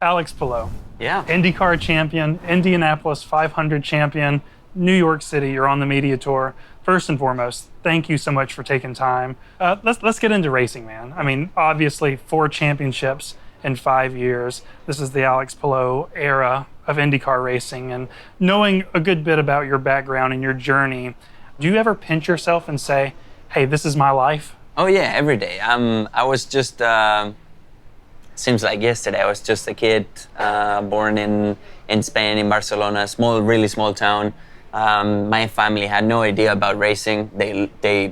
Alex Palou, Yeah. IndyCar champion, Indianapolis 500 champion, New York City. You're on the media tour. First and foremost, thank you so much for taking time. Let's get into racing, man. I mean, obviously, 4 championships in 5 years. This is the Alex Palou era of IndyCar racing, and knowing a good bit about your background and your journey, do you ever pinch yourself and say, "Hey, this is my life"? Oh yeah, every day. I was just seems like yesterday. I was just a kid born in Spain, in Barcelona, really small town. My family had no idea about racing.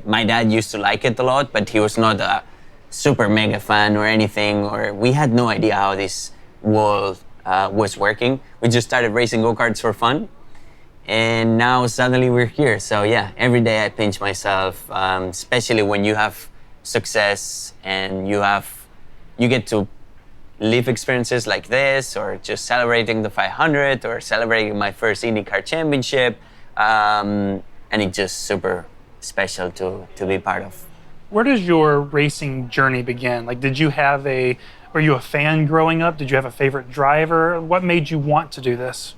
My dad used to like it a lot, but he was not a super mega fan or anything. Or we had no idea how this world was working. We just started racing go-karts for fun. And now suddenly we're here. So yeah, every day I pinch myself, especially when you have success and you get to live experiences like this, or just celebrating the 500 or celebrating my first IndyCar championship. And it's just super special to be part of. Where does your racing journey begin? Like, were you a fan growing up? Did you have a favorite driver? What made you want to do this?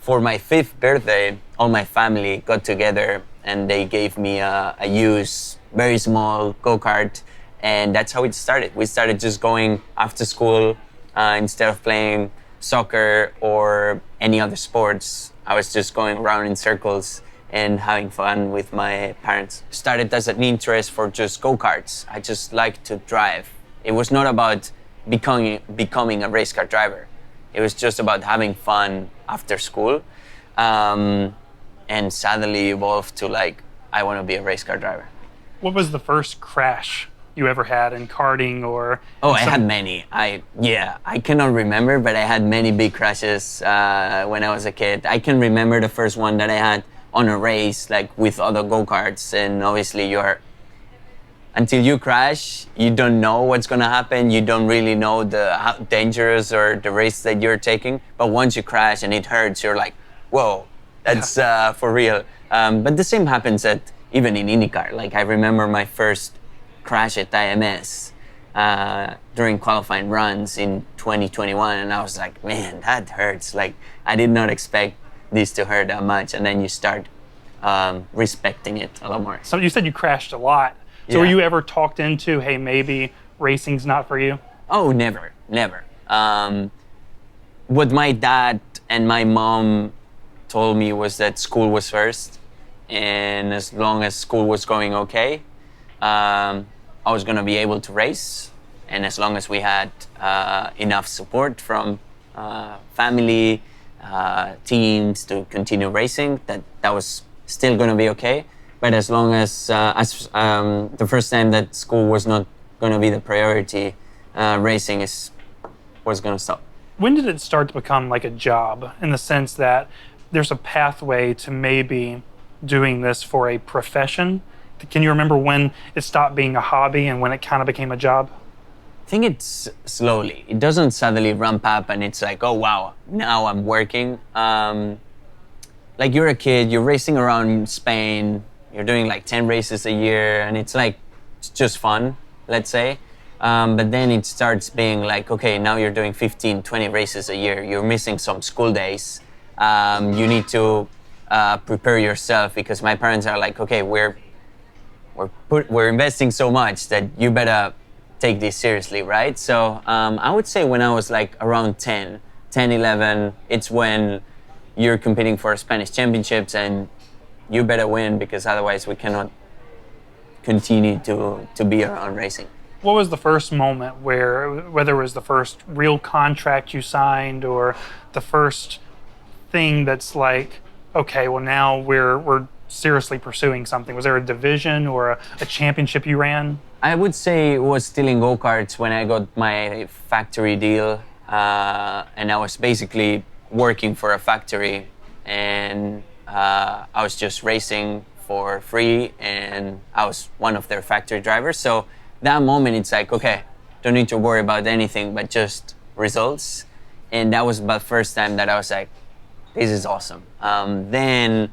For my 5th birthday, all my family got together and they gave me a used, very small go-kart. And that's how it started. We started just going after school instead of playing soccer or any other sports. I was just going around in circles and having fun with my parents. Started as an interest for just go-karts. I just liked to drive. It was not about becoming a race car driver. It was just about having fun after school. And suddenly evolved to I want to be a race car driver. What was the first crash you ever had in karting or? I had many. I cannot remember, but I had many big crashes when I was a kid. I can remember the first one that I had on a race, with other go-karts, and obviously until you crash, you don't know what's gonna happen. You don't really know how dangerous or the risk that you're taking. But once you crash and it hurts, you're like, whoa, that's for real. But the same happens even in IndyCar. I remember my first crash at IMS during qualifying runs in 2021, and I was like, man, that hurts. I did not expect this to hurt that much, and then you start respecting it a lot more. So you said you crashed a lot. So were you ever talked into, hey, maybe racing's not for you? Oh, never. What my dad and my mom told me was that school was first, and as long as school was going okay, I was going to be able to race. And as long as we had enough support from family, teams to continue racing, that was still going to be okay. But as long as the first time that school was not going to be the priority, racing was going to stop. When did it start to become like a job, in the sense that there's a pathway to maybe doing this for a profession? Can you remember when it stopped being a hobby and when it kind of became a job? I think it's slowly. It doesn't suddenly ramp up and it's like, oh wow, now I'm working. You're a kid, you're racing around Spain, you're doing 10 races a year, and it's just fun, let's say. But then it starts being okay, now you're doing 15, 20 races a year. You're missing some school days. You need to prepare yourself, because my parents are like, okay, we're investing so much that you better take this seriously, right? So I would say when I was around 10, 11, it's when you're competing for Spanish championships and you better win, because otherwise we cannot continue to be around racing. What was the first moment whether it was the first real contract you signed or the first thing that's okay, well now we're seriously pursuing something? Was there a division or a championship you ran? I would say it was still in go-karts when I got my factory deal, and I was basically working for a factory, and I was just racing for free, and I was one of their factory drivers. So that moment, it's okay, don't need to worry about anything but just results. And that was the first time that I was like, this is awesome. Then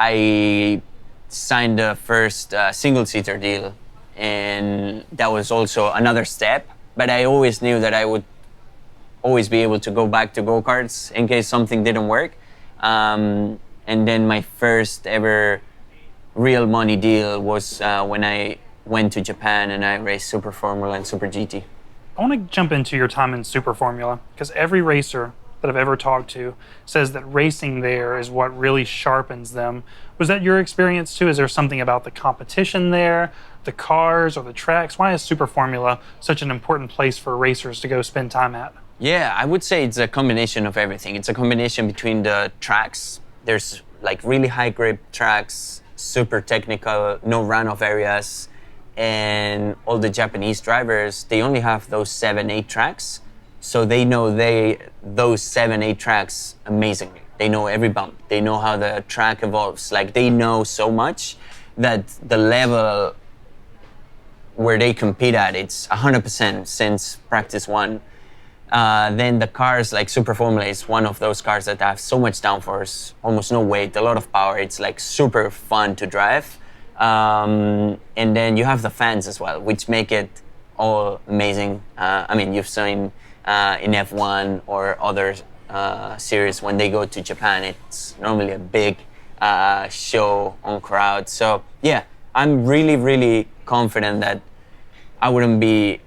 I signed the first single-seater deal, and that was also another step. But I always knew that I would always be able to go back to go-karts in case something didn't work. And then my first ever real money deal was when I went to Japan and I raced Super Formula and Super GT. I want to jump into your time in Super Formula because every racer that I've ever talked to says that racing there is what really sharpens them. Was that your experience too? Is there something about the competition there, the cars, or the tracks? Why is Super Formula such an important place for racers to go spend time at? Yeah, I would say it's a combination of everything. It's a combination between the tracks. There's like really high grip tracks, super technical, no runoff areas, and all the Japanese drivers, they only have those 7-8 tracks. So they know those 7-8 tracks amazingly. They know every bump. They know how the track evolves. Like they know so much that the level where they compete at, it's 100% since practice one. Then the cars, like Super Formula is one of those cars that have so much downforce, almost no weight, a lot of power. It's like super fun to drive. And then you have the fans as well, which make it all amazing. I mean, you've seen in F1 or other series, when they go to Japan, it's normally a big show on crowd. So yeah, I'm really, really confident that I wouldn't be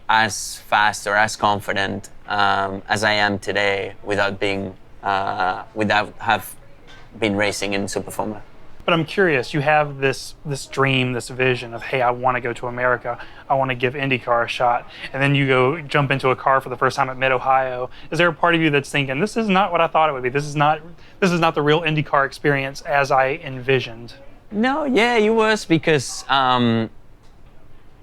as fast or as confident as I am today without have been racing in Super Formula. But I'm curious, you have this dream, this vision of, hey, I want to go to America. I want to give IndyCar a shot. And then you go jump into a car for the first time at Mid-Ohio. Is there a part of you that's thinking, this is not what I thought it would be. This is not the real IndyCar experience as I envisioned? No, yeah, it was because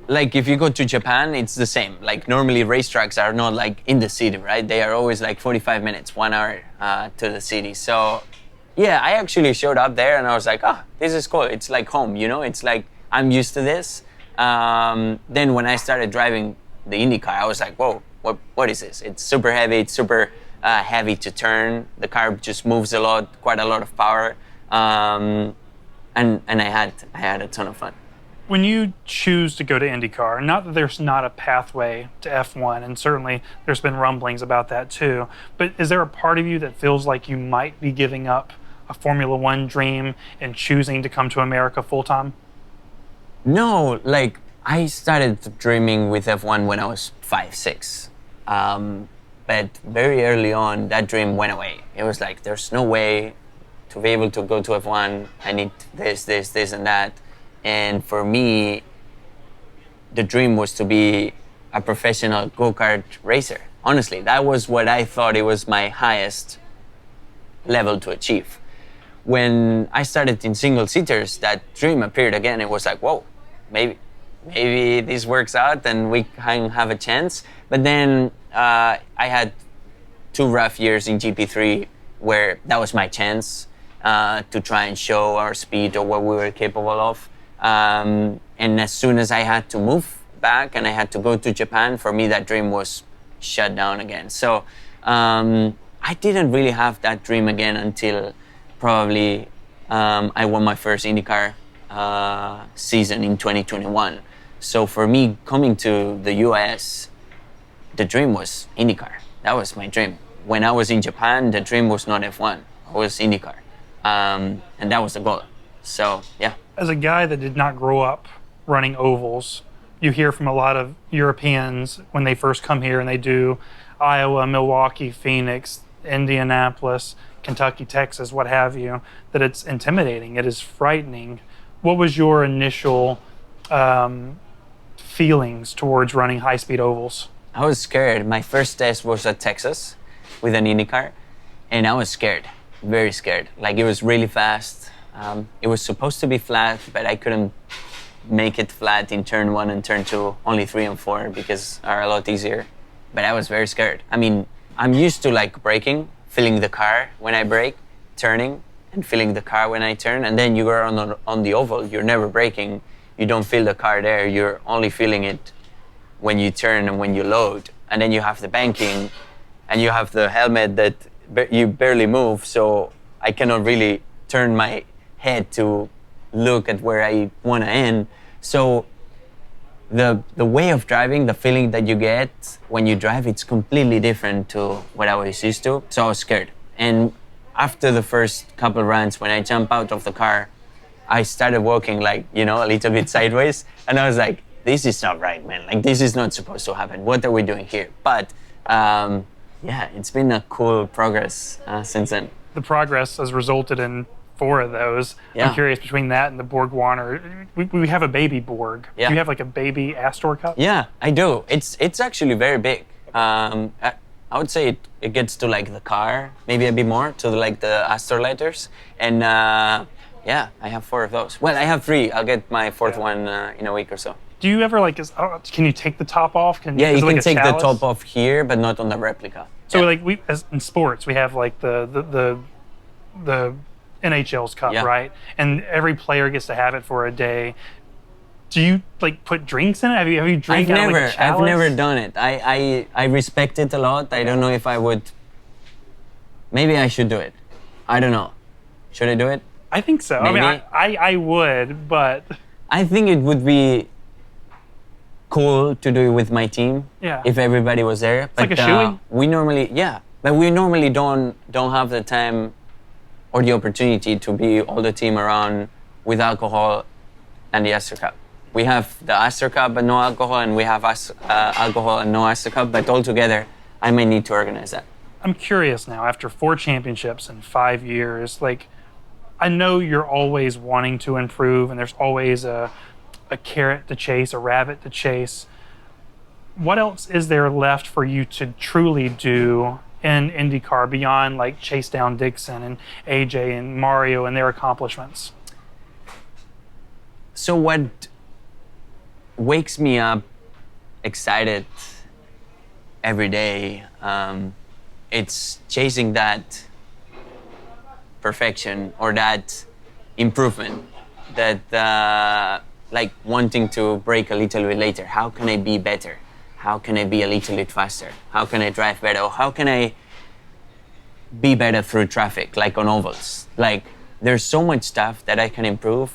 like if you go to Japan, it's the same. Like normally racetracks are not like in the city, right? They are always like 45 minutes, 1 hour to the city. So yeah, I actually showed up there and I was like, oh, this is cool. It's like home, you know? It's like, I'm used to this. Then when I started driving the IndyCar, I was like, whoa, what is this? It's super heavy. It's super heavy to turn. The car just moves a lot, quite a lot of power. And I had a ton of fun. When you choose to go to IndyCar, not that there's not a pathway to F1, and certainly there's been rumblings about that too, but is there a part of you that feels like you might be giving up a Formula One dream and choosing to come to America full time? No, like I started dreaming with F1 when I was 5, 6. But very early on, that dream went away. It was like, there's no way to be able to go to F1. I need this, and that. And for me, the dream was to be a professional go-kart racer. Honestly, that was what I thought it was my highest level to achieve. When I started in single-seaters, that dream appeared again. It was like, whoa, maybe this works out and we can have a chance. But then I had 2 rough years in GP3 where that was my chance to try and show our speed or what we were capable of. And as soon as I had to move back and I had to go to Japan, for me that dream was shut down again. So I didn't really have that dream again until probably I won my first IndyCar season in 2021. So for me, coming to the US, the dream was IndyCar. That was my dream. When I was in Japan, the dream was not F1, it was IndyCar. And that was the goal. So, yeah. As a guy that did not grow up running ovals, you hear from a lot of Europeans when they first come here and they do Iowa, Milwaukee, Phoenix, Indianapolis, Kentucky, Texas, what have you, that it's intimidating, it is frightening. What was your initial feelings towards running high-speed ovals? I was scared. My first test was at Texas with an IndyCar, and I was scared, very scared. Like, it was really fast. It was supposed to be flat, but I couldn't make it flat in turn 1 and turn 2, only 3 and 4 because are a lot easier. But I was very scared. I mean, I'm used to like braking, feeling the car when I brake, turning, and feeling the car when I turn. And then you go on the oval, you're never braking, you don't feel the car there, you're only feeling it when you turn and when you load. And then you have the banking, and you have the helmet that you barely move, so I cannot really turn my head to look at where I want to end. So the way of driving, the feeling that you get when you drive, it's completely different to what I was used to. So I was scared. And after the first couple runs, when I jump out of the car, I started walking like, a little bit sideways. And I was like, this is not right, man. Like, this is not supposed to happen. What are we doing here? But it's been a cool progress since then. The progress has resulted in 4 of those. Yeah. I'm curious, between that and the Borg Warner, we have a baby Borg. Yeah. Do you have like a baby Astor Cup? Yeah, I do. It's actually very big. I would say it gets to like the car, maybe a bit more, to like the Astor lighters. And I have 4 of those. Well, I have 3. I'll get my 4th one in a week or so. Do you ever can you take the top off? You can take the top off here, but not on the replica. So as in sports, we have like the NHL's cup, right? And every player gets to have it for a day. Do you like put drinks in it? Have you drank out of like a chalice? I've never done it. I respect it a lot. I don't know if I would. Maybe I should do it. I don't know. Should I do it? I think so. Maybe. I mean, I would, but I think it would be cool to do it with my team. Yeah. If everybody was there. It's like a shoey. We normally don't have the time or the opportunity to be all the team around with alcohol and the Astor Cup. We have the Astor Cup but no alcohol, and we have alcohol and no Astor Cup, but all together, I may need to organize that. I'm curious now, after 4 championships in 5 years, like, I know you're always wanting to improve, and there's always a carrot to chase, a rabbit to chase. What else is there left for you to truly do in IndyCar beyond like chase down Dixon and AJ and Mario and their accomplishments? So what wakes me up excited every day, it's chasing that perfection or that improvement, that like wanting to brake a little bit later. How can I be better? How can I be a little bit faster? How can I drive better? Or how can I be better through traffic, like on ovals? Like, there's so much stuff that I can improve.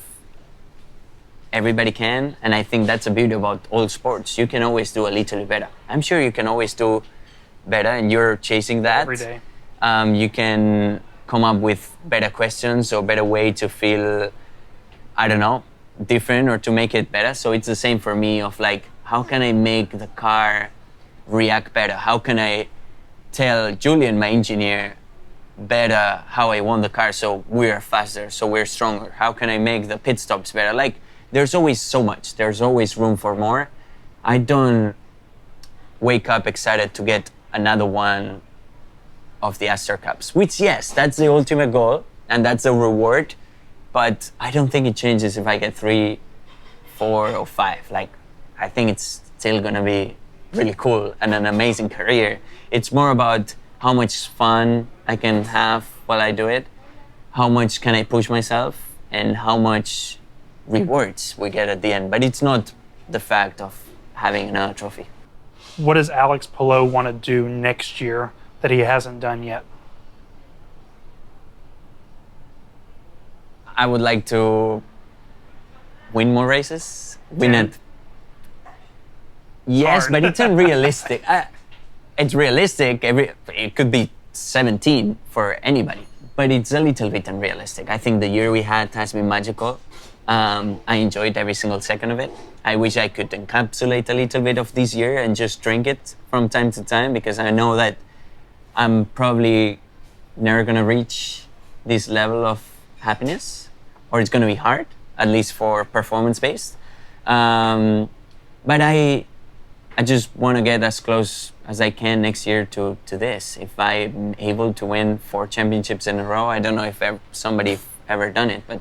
Everybody can, and I think that's the beauty about all sports. You can always do a little bit better. I'm sure you can always do better, and you're chasing that. Every day. You can come up with better questions or better way to feel, I don't know, different or to make it better. So it's the same for me of like, how can I make the car react better? How can I tell Julian, my engineer, better how I want the car so we're faster, so we're stronger? How can I make the pit stops better? Like, there's always so much. There's always room for more. I don't wake up excited to get another one of the Astor Cups, which, yes, that's the ultimate goal and that's the reward. But I don't think it changes if I get 3, 4, or 5. Like, I think it's still gonna be really cool and an amazing career. It's more about how much fun I can have while I do it, how much can I push myself, and how much rewards we get at the end. But it's not the fact of having another trophy. What does Alex Palou want to do next year that he hasn't done yet? I would like to win more races. Win 10. it. Yes, Hard. but it's unrealistic. It's realistic. It could be 17 for anybody, but it's a little bit unrealistic. I think the year we had has been magical. I enjoyed every single second of it. I wish I could encapsulate a little bit of this year and just drink it from time to time, because I know that I'm probably never gonna reach this level of happiness, or it's gonna be hard, at least for performance-based. But I just want to get as close as I can next year to this. If I'm able to win 4 championships in a row, I don't know if somebody ever done it, but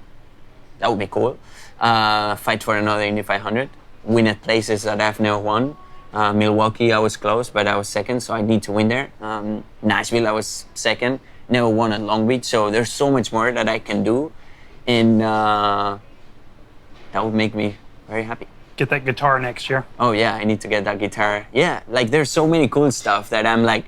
that would be cool. Fight for another Indy 500. Win at places that I've never won. Milwaukee, I was close, but I was second, so I need to win there. Nashville, I was second. Never won at Long Beach, so there's so much more that I can do, and that would make me very happy. Get that guitar next year. Oh yeah, I need to get that guitar. Yeah, like there's so many cool stuff that I'm like,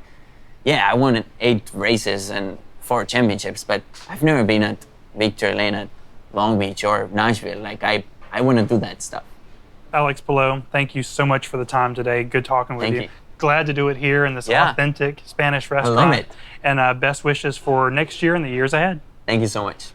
yeah, I won 8 races and 4 championships, but I've never been at Victory Lane at Long Beach or Nashville. Like I want to do that stuff. Alex Palou, thank you so much for the time today. Good talking with Thank you. you. Glad to do it here in this Yeah. authentic Spanish love restaurant. it. And best wishes for next year and the years ahead. Thank you so much.